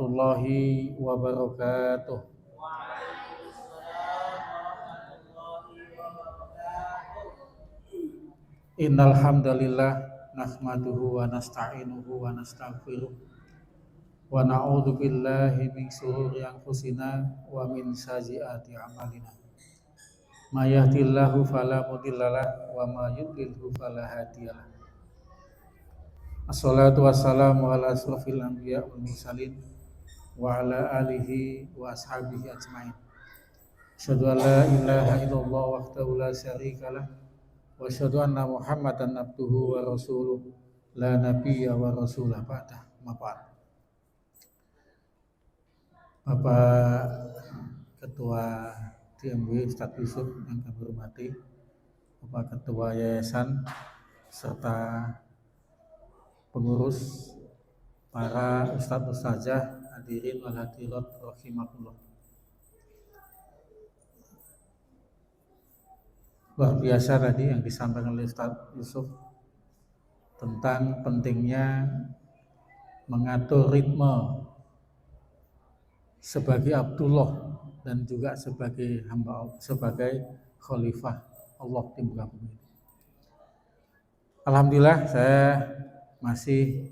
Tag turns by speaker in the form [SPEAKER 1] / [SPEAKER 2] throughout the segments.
[SPEAKER 1] warahmatullahi wabarakatuh. Innal hamdalillah nahmaduhu wa nasta'inuhu wa nastaghfiruh wa na'udzu billahi min shururi anfusina wa min sayyiati a'malina. May yahdihillahu fala mudhillalah wa may yudlilhu fala hadiyalah. Assalatu wassalamu ala asrofil anbiya wal mursalin wa ala alihi wa ashabihi ajmain. Asyhadu an la ilaha illallah wahdahu la syarikalah wa asyhadu anna Muhammadan abduhu wa rasuluh la nabiyya wa rasulah ba'dah. Bapak Ketua DMW Ustadz Yusuf yang kami hormati, Bapak Ketua Yayasan serta pengurus, para ustadz ustazah, hadirin wal hadirat rahimakumullah. Luar biasa tadi yang disampaikan oleh Ustadz Yusuf tentang pentingnya mengatur ritme sebagai Abdullah dan juga sebagai hamba Allah, sebagai khalifah Allah di muka bumi. Alhamdulillah saya masih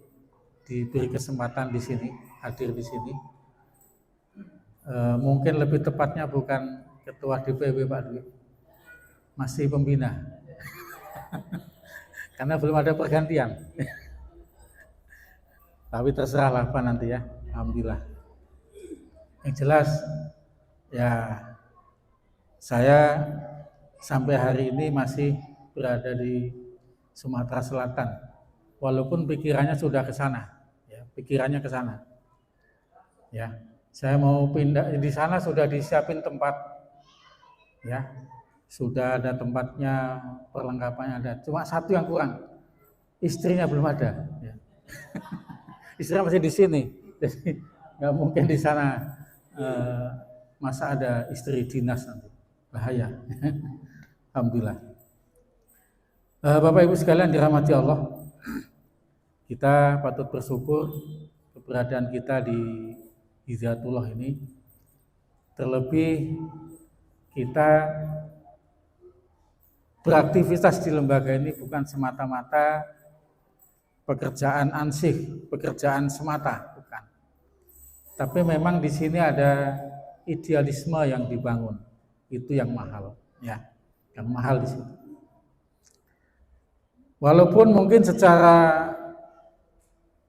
[SPEAKER 1] diberi kesempatan di sini, hadir di sini. Mungkin lebih tepatnya bukan ketua DPW Pak Dwi, masih pembina, karena belum ada pergantian. Tapi terserahlah Pak nanti ya, alhamdulillah. Yang jelas ya, saya sampai hari ini masih berada di Sumatera Selatan. Walaupun pikirannya sudah ke sana, ya, pikirannya ke sana. Ya, saya mau pindah di sana, sudah disiapin tempat, ya, sudah ada tempatnya, perlengkapannya ada. Cuma satu yang kurang, istrinya belum ada. Ya. Istrinya masih di sini, jadi nggak mungkin di sana. Masa ada istri dinas nanti, bahaya. Alhamdulillah. Bapak Ibu sekalian dirahmati Allah. Kita patut bersyukur keberadaan kita di Hidayatullah ini. Terlebih kita beraktivitas di lembaga ini bukan semata-mata pekerjaan ansih, pekerjaan semata, bukan. Tapi memang di sini ada idealisme yang dibangun. Itu yang mahal, ya. Yang mahal di sini. Walaupun mungkin secara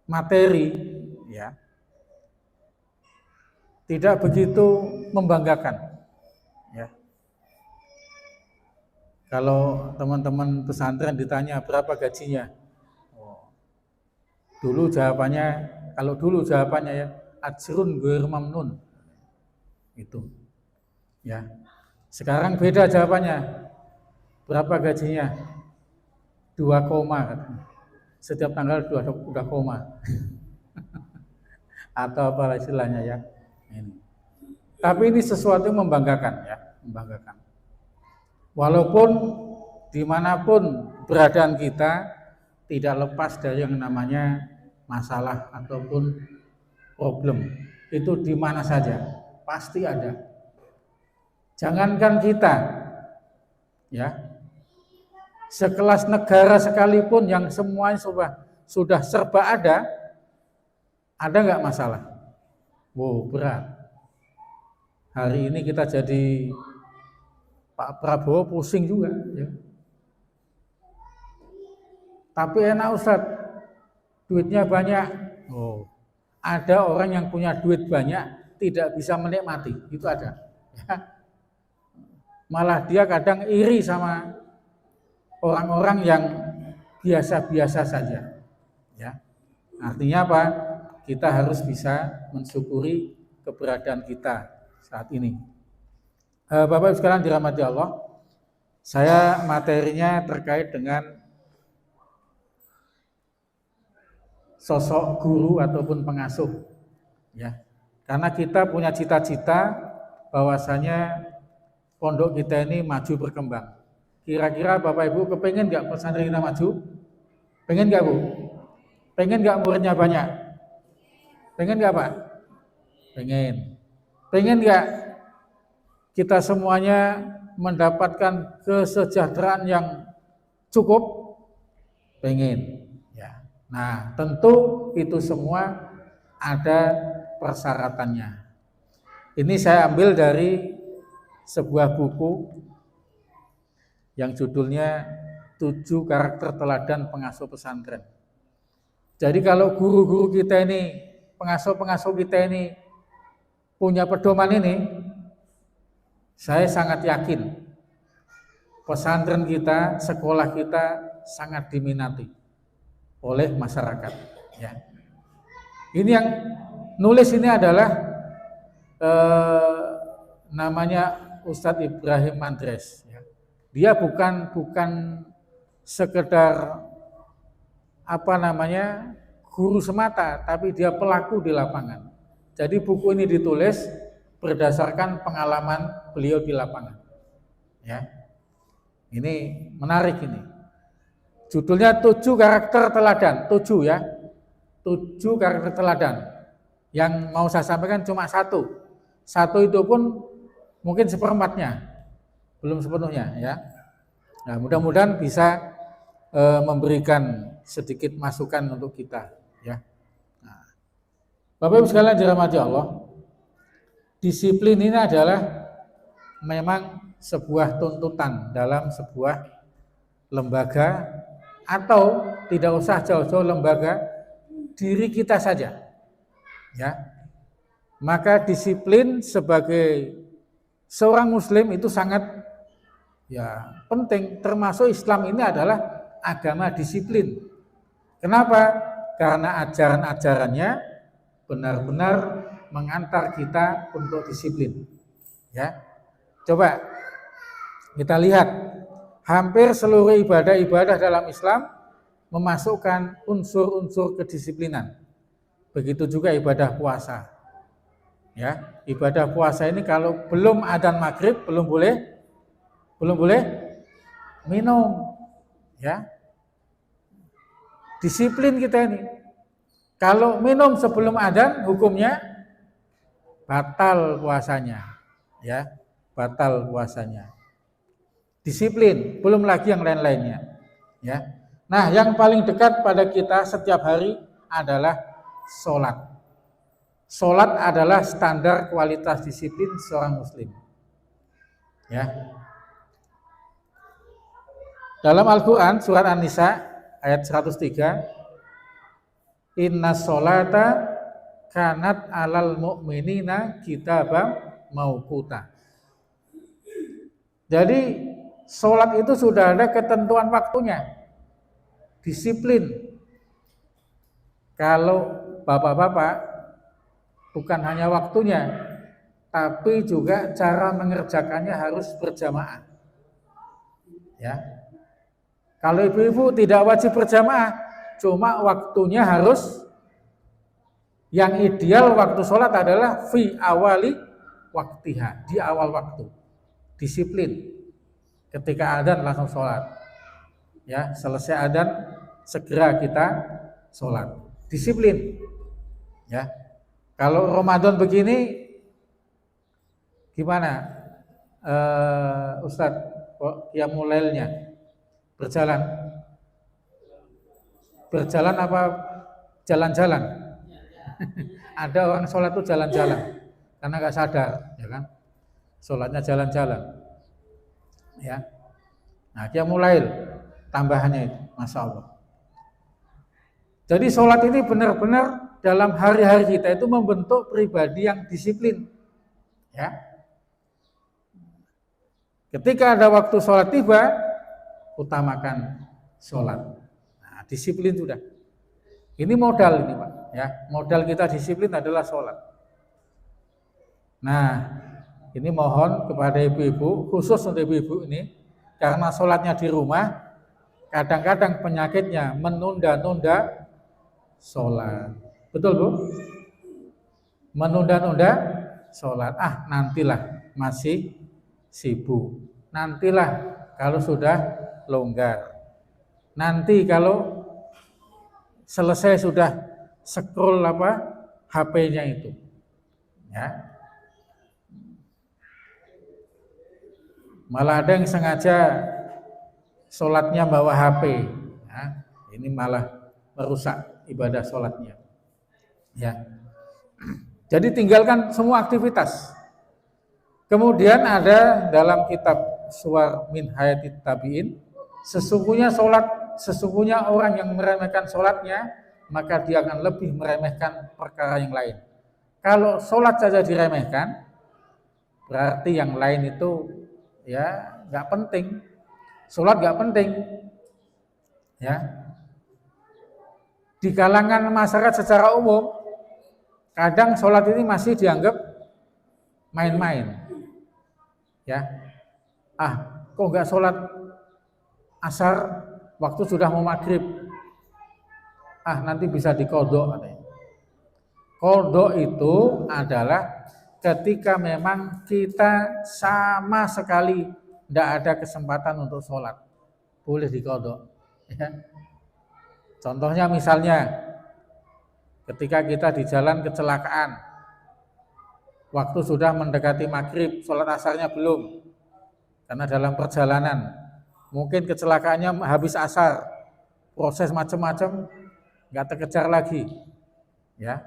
[SPEAKER 1] materi, ya, tidak begitu membanggakan, ya. Kalau teman-teman pesantren ditanya berapa gajinya, dulu jawabannya ya ajrun ghair mamnun, itu, ya. Sekarang beda jawabannya, berapa gajinya? 2 koma katanya. Setiap tanggal 2 koma atau apa istilahnya ya ini. Tapi ini sesuatu yang membanggakan, ya, membanggakan. Walaupun dimanapun beradaan kita tidak lepas dari yang namanya masalah ataupun problem, itu di mana saja pasti ada. Jangankan kita, ya, sekelas negara sekalipun yang semuanya sudah serba ada nggak masalah? Wow, berat. Hari ini kita jadi Pak Prabowo pusing juga, ya. Tapi enak Ustadz, duitnya banyak. Oh, ada orang yang punya duit banyak tidak bisa menikmati, itu ada. Ya. Malah dia kadang iri sama orang-orang yang biasa-biasa saja, ya. Artinya apa? Kita harus bisa mensyukuri keberadaan kita saat ini. Bapak Ibu sekalian dirahmati Allah, saya materinya terkait dengan sosok guru ataupun pengasuh, ya. Karena kita punya cita-cita bahwasanya pondok kita ini maju berkembang. Kira-kira Bapak Ibu kepengen nggak pesantren kita maju? Pengen nggak Bu? Pengen nggak muridnya banyak? Pengen nggak Pak? Pengen nggak kita semuanya mendapatkan kesejahteraan yang cukup? Pengen. Ya. Nah, tentu itu semua ada persyaratannya. Ini saya ambil dari sebuah buku yang judulnya 7 karakter teladan pengasuh pesantren. Jadi kalau guru-guru kita ini, pengasuh-pengasuh kita ini punya pedoman ini, saya sangat yakin pesantren kita, sekolah kita sangat diminati oleh masyarakat. Ya. Ini yang nulis ini adalah namanya Ustadz Ibrahim Mandres. Ya. Dia bukan sekedar guru semata, tapi dia pelaku di lapangan. Jadi buku ini ditulis berdasarkan pengalaman beliau di lapangan. Ya. Ini menarik ini. Judulnya 7 karakter teladan, 7 ya. 7 karakter teladan. Yang mau saya sampaikan cuma 1. 1 itu pun mungkin seperempatnya, belum sepenuhnya ya. Nah, mudah-mudahan bisa memberikan sedikit masukan untuk kita ya. Nah, Bapak Ibu sekalian dirahmati Allah, disiplin ini adalah memang sebuah tuntutan dalam sebuah lembaga, atau tidak usah jauh-jauh lembaga, diri kita saja ya. Maka disiplin sebagai seorang muslim itu sangat ya penting, termasuk Islam ini adalah agama disiplin. Kenapa? Karena ajaran-ajarannya benar-benar mengantar kita untuk disiplin. Ya. Coba kita lihat, hampir seluruh ibadah-ibadah dalam Islam memasukkan unsur-unsur kedisiplinan. Begitu juga ibadah puasa. Ya, ibadah puasa ini kalau belum adzan maghrib belum boleh minum. Ya. Disiplin kita ini. Kalau minum sebelum adzan hukumnya batal puasanya. Ya, batal puasanya. Disiplin, belum lagi yang lain-lainnya. Ya. Nah, yang paling dekat pada kita setiap hari adalah sholat. Sholat adalah standar kualitas disiplin seorang muslim. Ya. Dalam Al-Quran surat An-Nisa ayat 103, inna sholata kanat alal mu'minina kitabam mauquta. Jadi sholat itu sudah ada ketentuan waktunya, disiplin. Kalau bapak-bapak bukan hanya waktunya, tapi juga cara mengerjakannya harus berjamaah. Ya. Kalau ibu-ibu tidak wajib berjamaah, cuma waktunya harus, yang ideal waktu sholat adalah fi awali waktiha, di awal waktu. Disiplin. Ketika adzan langsung sholat. Ya, selesai adzan segera kita sholat. Disiplin. Ya. Kalau Ramadan begini gimana? Ustadz, qiyamul lailnya berjalan apa jalan-jalan? Ada orang sholat itu jalan-jalan karena nggak sadar, ya kan? Sholatnya jalan-jalan, ya. Nah, qiyamul lail tambahannya itu, masya Allah. Jadi sholat ini benar-benar dalam hari-hari kita itu membentuk pribadi yang disiplin, ya. Ketika ada waktu sholat tiba, utamakan sholat. Nah, disiplin sudah. Ini modal ini Pak. Ya, modal kita disiplin adalah sholat. Nah, ini mohon kepada ibu-ibu, khusus untuk ibu-ibu ini, karena sholatnya di rumah, kadang-kadang penyakitnya menunda-nunda sholat. Betul Bu? Menunda-nunda sholat. Nantilah, masih sibuk. Nantilah kalau sudah longgar. Nanti kalau selesai sudah scroll HP-nya itu. Ya. Malah ada yang sengaja sholatnya bawa HP. Ya. Ini malah merusak ibadah sholatnya. Ya. Jadi tinggalkan semua aktivitas. Kemudian ada dalam kitab Suwar min Hayatit Tabi'in, sesungguhnya orang yang meremehkan sholatnya, maka dia akan lebih meremehkan perkara yang lain. Kalau sholat saja diremehkan, berarti yang lain itu ya nggak penting. Sholat nggak penting. Ya. Di kalangan masyarakat secara umum, kadang sholat ini masih dianggap main-main. Ya, kok nggak sholat asar waktu sudah mau maghrib? Nanti bisa dikodok. Kodok itu adalah ketika memang kita sama sekali tidak ada kesempatan untuk sholat, boleh dikodok. Ya. Contohnya misalnya, ketika kita di jalan kecelakaan, waktu sudah mendekati maghrib, sholat asarnya belum, karena dalam perjalanan, mungkin kecelakaannya habis asar, proses macam-macam, nggak terkejar lagi, ya,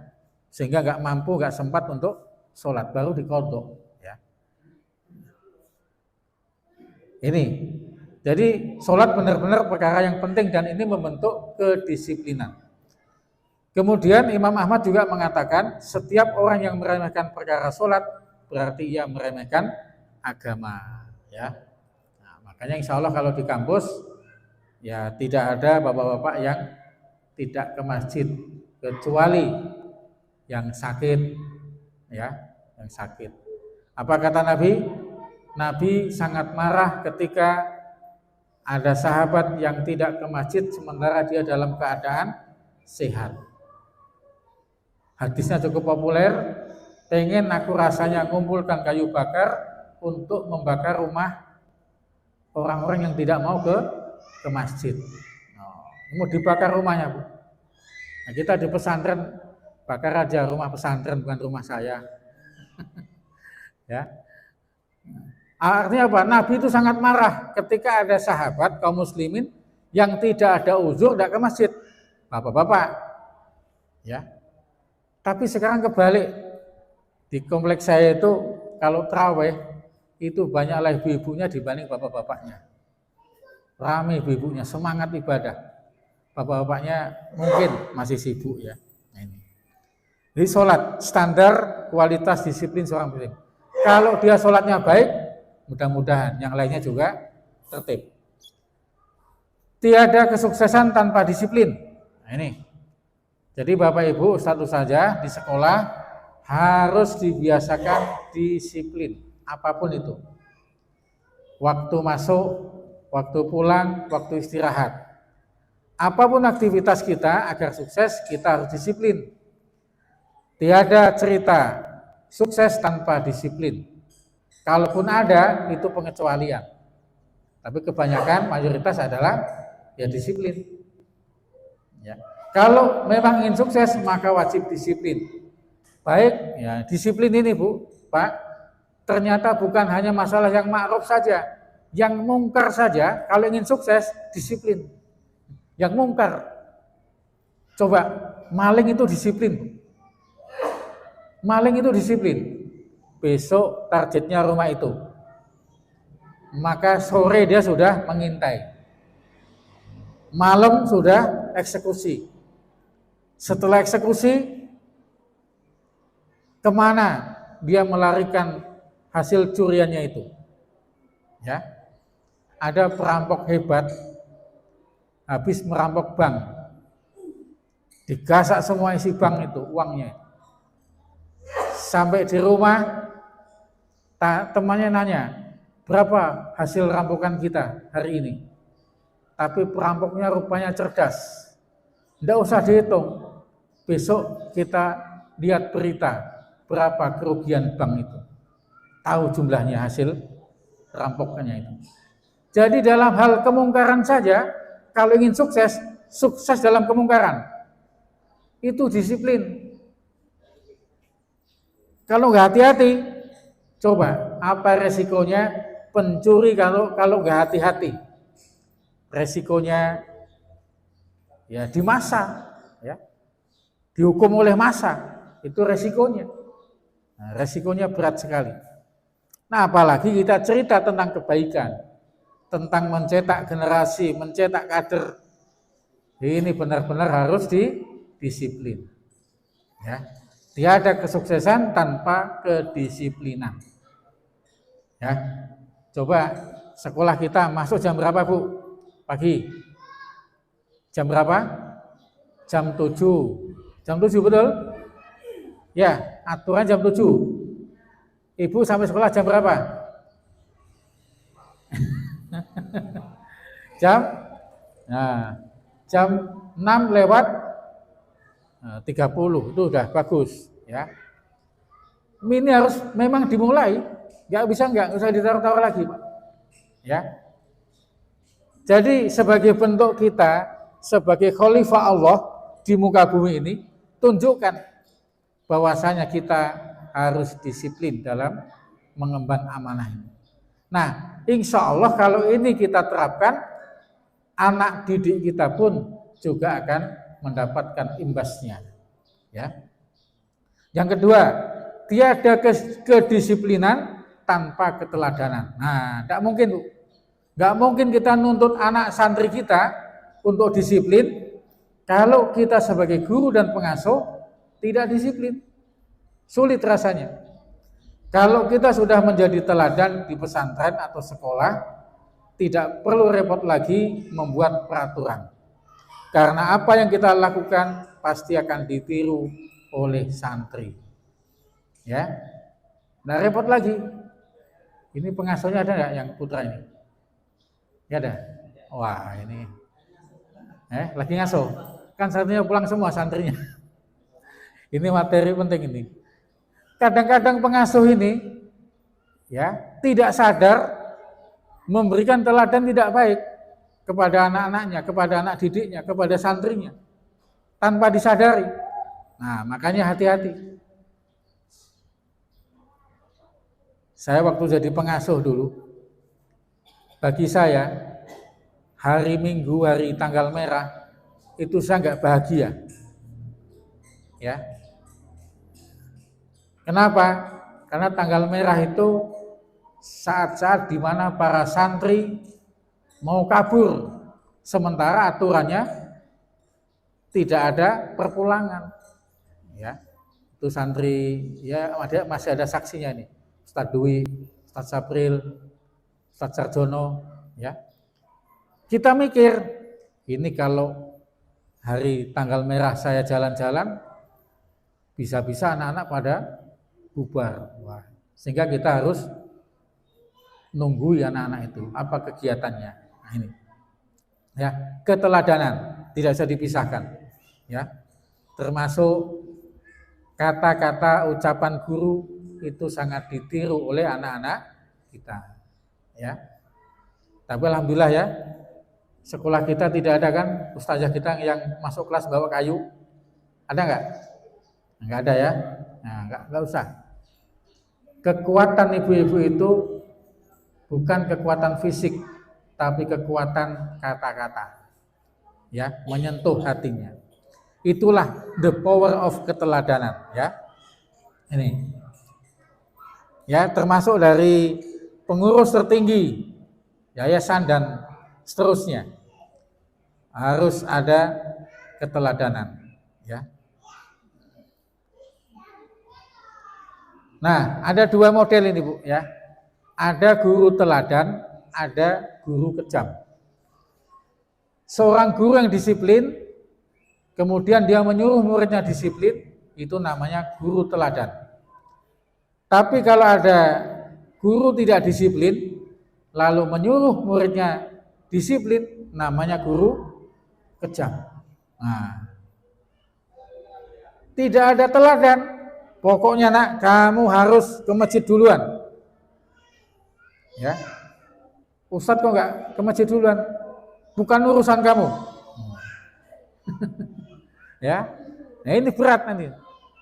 [SPEAKER 1] sehingga nggak mampu, nggak sempat untuk sholat, baru dikodok. Ya. Ini, jadi sholat benar-benar perkara yang penting dan ini membentuk kedisiplinan. Kemudian Imam Ahmad juga mengatakan setiap orang yang meremehkan perkara sholat berarti ia meremehkan agama. Ya, nah, makanya insya Allah kalau di kampus ya tidak ada bapak-bapak yang tidak ke masjid kecuali yang sakit, ya, yang sakit. Apa kata Nabi? Nabi sangat marah ketika ada sahabat yang tidak ke masjid sementara dia dalam keadaan sehat. Hadisnya cukup populer, pengen aku rasanya ngumpulkan kayu bakar untuk membakar rumah orang-orang yang tidak mau ke masjid. Mau dibakar rumahnya, Bu. Nah, kita di pesantren bakar aja rumah pesantren, bukan rumah saya. Ya. Artinya apa? Nabi itu sangat marah ketika ada sahabat kaum muslimin yang tidak ada uzur tidak ke masjid. Bapak-bapak, ya. Tapi sekarang kebalik, di kompleks saya itu kalau tarawih itu banyaklah ibu-ibunya dibanding bapak-bapaknya. Ramai ibu-ibunya, semangat ibadah. Bapak-bapaknya mungkin masih sibuk ya. Nah, ini. Jadi sholat standar kualitas disiplin seorang muslim. Kalau dia sholatnya baik, mudah-mudahan yang lainnya juga tertib. Tiada kesuksesan tanpa disiplin. Nah, ini. Jadi Bapak Ibu, satu saja di sekolah harus dibiasakan disiplin, apapun itu. Waktu masuk, waktu pulang, waktu istirahat. Apapun aktivitas kita agar sukses, kita harus disiplin. Tiada cerita sukses tanpa disiplin. Kalaupun ada, itu pengecualian. Tapi kebanyakan mayoritas adalah ya disiplin. Ya. Kalau memang ingin sukses maka wajib disiplin. Baik, ya disiplin ini Bu, Pak, ternyata bukan hanya masalah yang ma'ruf saja, yang mungkar saja. Kalau ingin sukses disiplin. Yang mungkar, coba maling itu disiplin. Maling itu disiplin. Besok targetnya rumah itu, maka sore dia sudah mengintai. Malam sudah eksekusi. Setelah eksekusi, kemana dia melarikan hasil curiannya itu? Ya, ada perampok hebat, habis merampok bank, digasak semua isi bank itu, uangnya. Sampai di rumah, temannya nanya, berapa hasil rampokan kita hari ini? Tapi perampoknya rupanya cerdas, tidak usah dihitung. Besok kita lihat berita berapa kerugian bank itu. Tahu jumlahnya hasil rampokannya itu. Jadi dalam hal kemungkaran saja, kalau ingin sukses, sukses dalam kemungkaran. Itu disiplin. Kalau nggak hati-hati, coba apa resikonya pencuri kalau nggak hati-hati? Resikonya ya di masa, ya dihukum oleh masa, itu resikonya. Nah, resikonya berat sekali. Nah, apalagi kita cerita tentang kebaikan, tentang mencetak generasi, mencetak kader. Ini benar-benar harus disiplin. Ya. Tiada kesuksesan tanpa kedisiplinan. Ya. Coba sekolah kita masuk jam berapa, Bu? Pagi. Jam berapa? Jam 7. Jam 7 betul? Ya, aturan jam 7. Ibu sampai sekolah jam berapa? Jam nah, jam 6 lewat 30 itu udah bagus ya. Ini harus memang dimulai, nggak usah ditaruh-taruh lagi, Pak. Ya. Jadi sebagai bentuk kita sebagai khalifah Allah di muka bumi ini, tunjukkan bahwasanya kita harus disiplin dalam mengemban amanah ini. Nah, insya Allah kalau ini kita terapkan, anak didik kita pun juga akan mendapatkan imbasnya. Ya. Yang kedua, tiada kedisiplinan tanpa keteladanan. Nah, tidak mungkin, Bu. Nggak mungkin kita nuntut anak santri kita untuk disiplin kalau kita sebagai guru dan pengasuh tidak disiplin. Sulit rasanya. Kalau kita sudah menjadi teladan di pesantren atau sekolah, tidak perlu repot lagi membuat peraturan. Karena apa yang kita lakukan pasti akan ditiru oleh santri. Ya. Nah, repot lagi. Ini pengasuhnya ada nggak yang putra ini? Ya ada. Wah, ini lagi ngasuh. Kan santrinya pulang semua santrinya. Ini materi penting ini. Kadang-kadang pengasuh ini ya tidak sadar memberikan teladan tidak baik kepada anak-anaknya, kepada anak didiknya, kepada santrinya tanpa disadari. Nah, makanya hati-hati. Saya waktu jadi pengasuh dulu, bagi saya hari Minggu, hari tanggal merah itu saya nggak bahagia. Ya. Kenapa? Karena tanggal merah itu saat-saat di mana para santri mau kabur, sementara aturannya tidak ada perpulangan. Ya, itu santri ya masih ada saksinya nih, Ustadz Dwi, Ustadz Sapril, Ustadz Sarjono. Ya, kita mikir ini kalau hari tanggal merah saya jalan-jalan, bisa-bisa anak-anak pada bubar. Wah, sehingga kita harus nunggu ya anak-anak itu apa kegiatannya. Nah, ini ya, keteladanan tidak bisa dipisahkan ya, termasuk kata-kata ucapan guru itu sangat ditiru oleh anak-anak kita ya. Tapi alhamdulillah ya, sekolah kita tidak ada kan ustazah kita yang masuk kelas bawa kayu, ada nggak? Nggak ada ya. Nah, nggak usah. Kekuatan ibu-ibu itu bukan kekuatan fisik, tapi kekuatan kata-kata. Ya, menyentuh hatinya. Itulah the power of keteladanan, ya. Ini. Ya, termasuk dari pengurus tertinggi yayasan dan seterusnya. Harus ada keteladanan, ya. Nah, ada dua model ini, Bu, ya. Ada guru teladan, ada guru kejam. Seorang guru yang disiplin, kemudian dia menyuruh muridnya disiplin, itu namanya guru teladan. Tapi kalau ada guru tidak disiplin, lalu menyuruh muridnya disiplin, namanya guru kejam. Nah, tidak ada teladan. Pokoknya nak, kamu harus ke masjid duluan. Ya, Ustadz kok nggak ke masjid duluan? Bukan urusan kamu. Ya, nah ini berat nanti.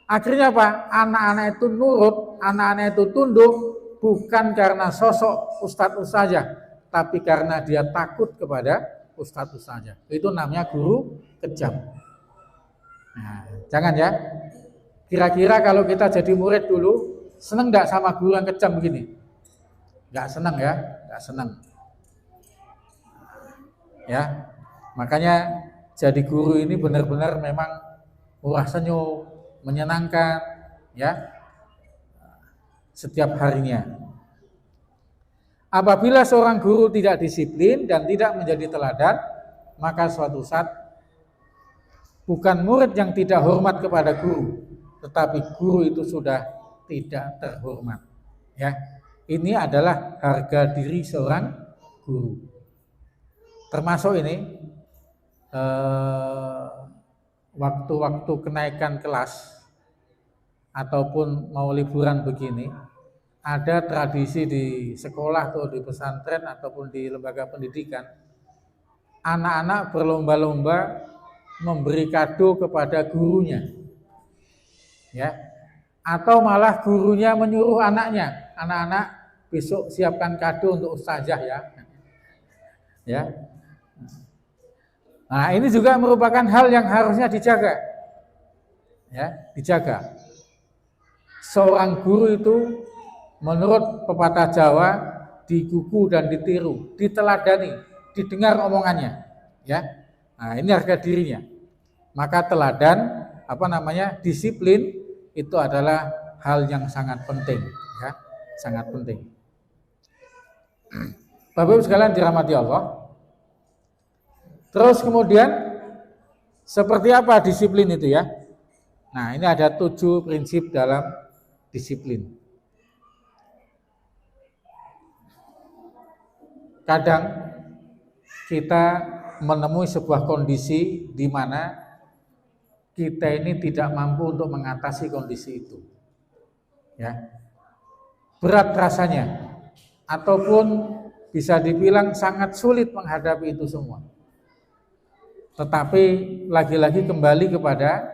[SPEAKER 1] Akhirnya apa? Anak-anak itu nurut, anak-anak itu tunduk, bukan karena sosok ustadz saja, tapi karena dia takut kepada ustadz saja. Itu namanya guru kejam. Nah, jangan ya. Kira-kira kalau kita jadi murid dulu, seneng nggak sama guru yang kejam begini? Nggak seneng ya, nggak seneng. Ya, makanya jadi guru ini benar-benar memang murah senyum, menyenangkan, ya, setiap harinya. Apabila seorang guru tidak disiplin dan tidak menjadi teladan, maka suatu saat bukan murid yang tidak hormat kepada guru, tetapi guru itu sudah tidak terhormat. Ya, ini adalah harga diri seorang guru. Termasuk ini waktu-waktu kenaikan kelas ataupun mau liburan begini, ada tradisi di sekolah atau di pesantren ataupun di lembaga pendidikan, anak-anak berlomba-lomba memberi kado kepada gurunya, ya, atau malah gurunya menyuruh anaknya, anak-anak besok siapkan kado untuk ustazah ya. Nah, ini juga merupakan hal yang harusnya dijaga, ya, dijaga. Seorang guru itu menurut pepatah Jawa digugu dan ditiru, diteladani, didengar omongannya, ya. Nah, ini harga dirinya. Maka teladan, disiplin itu adalah hal yang sangat penting, ya, sangat penting. Bapak Ibu sekalian dirahmati Allah. Terus kemudian seperti apa disiplin itu ya? Nah, ini ada 7 prinsip dalam disiplin. Kadang kita menemui sebuah kondisi di mana kita ini tidak mampu untuk mengatasi kondisi itu. Ya. Berat rasanya ataupun bisa dibilang sangat sulit menghadapi itu semua. Tetapi lagi-lagi kembali kepada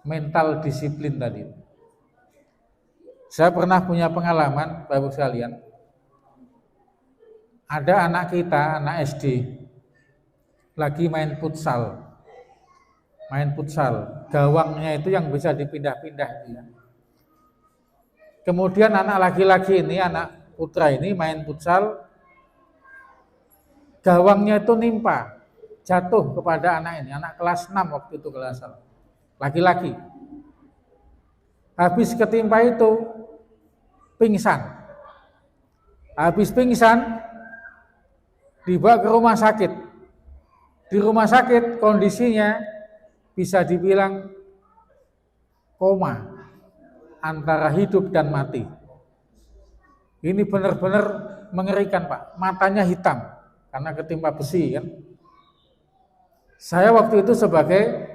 [SPEAKER 1] mental disiplin tadi. Saya pernah punya pengalaman, Bapak Ibu sekalian. Ada anak kita, anak SD, lagi main futsal. Gawangnya itu yang bisa dipindah-pindah. Kemudian anak laki-laki ini, anak putra ini main futsal, gawangnya itu nimpa, jatuh kepada anak ini, anak kelas 6 waktu itu kalau salah, laki-laki. Habis ketimpa itu pingsan. Habis pingsan dibawa ke rumah sakit. Di rumah sakit kondisinya bisa dibilang koma, antara hidup dan mati. Ini benar-benar mengerikan, Pak. Matanya hitam karena ketimpa besi kan. Saya waktu itu sebagai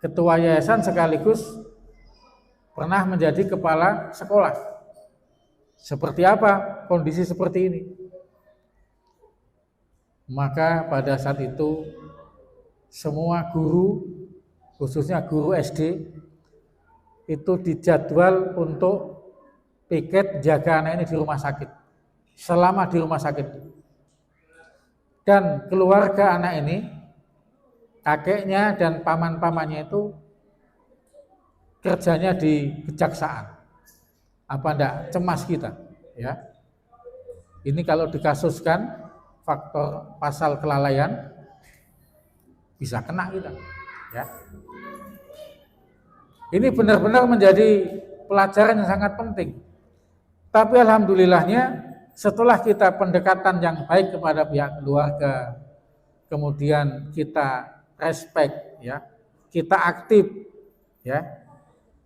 [SPEAKER 1] ketua yayasan sekaligus pernah menjadi kepala sekolah. Seperti apa kondisi seperti ini? Maka pada saat itu semua guru, khususnya guru SD, itu dijadwal untuk piket jaga anak ini di rumah sakit, selama di rumah sakit. Dan keluarga anak ini, kakeknya dan paman-pamannya itu kerjanya di kejaksaan. Apa enggak cemas kita, ya? Ini kalau dikasuskan faktor pasal kelalaian bisa kena kita, ya. Ini benar-benar menjadi pelajaran yang sangat penting. Tapi alhamdulillahnya setelah kita pendekatan yang baik kepada pihak keluarga, kemudian kita respect, ya, kita aktif, ya,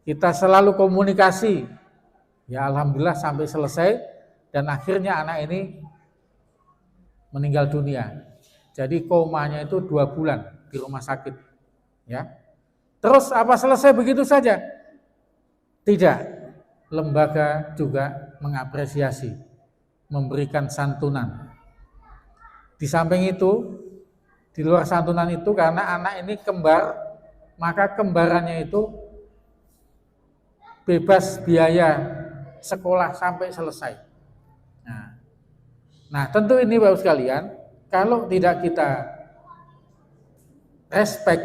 [SPEAKER 1] kita selalu komunikasi, ya alhamdulillah sampai selesai dan akhirnya anak ini meninggal dunia. Jadi komanya itu 2 bulan di rumah sakit, ya. Terus apa selesai begitu saja? Tidak. Lembaga juga mengapresiasi, memberikan santunan. Di samping itu, di luar santunan itu karena anak ini kembar, maka kembarannya itu bebas biaya sekolah sampai selesai. Nah, tentu ini Bapak sekalian, kalau tidak kita respect,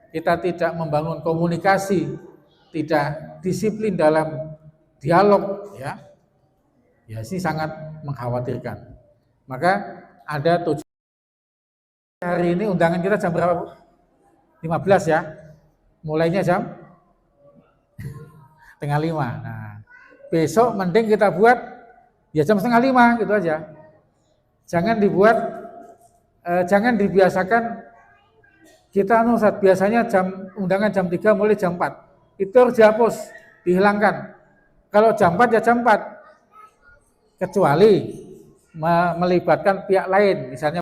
[SPEAKER 1] kita tidak membangun komunikasi, tidak disiplin dalam dialog, ya sih sangat mengkhawatirkan. Maka ada hari ini undangan kita jam berapa, Bu? 15 ya. Mulainya jam setengah 5. Nah, besok mending kita buat ya jam setengah 5 gitu aja. Jangan dibuat jangan dibiasakan kita biasanya undangan jam 3 mulai jam 4. Itu harus dihapus, dihilangkan. Kalau jam 4 ya jam 4. Kecuali melibatkan pihak lain, misalnya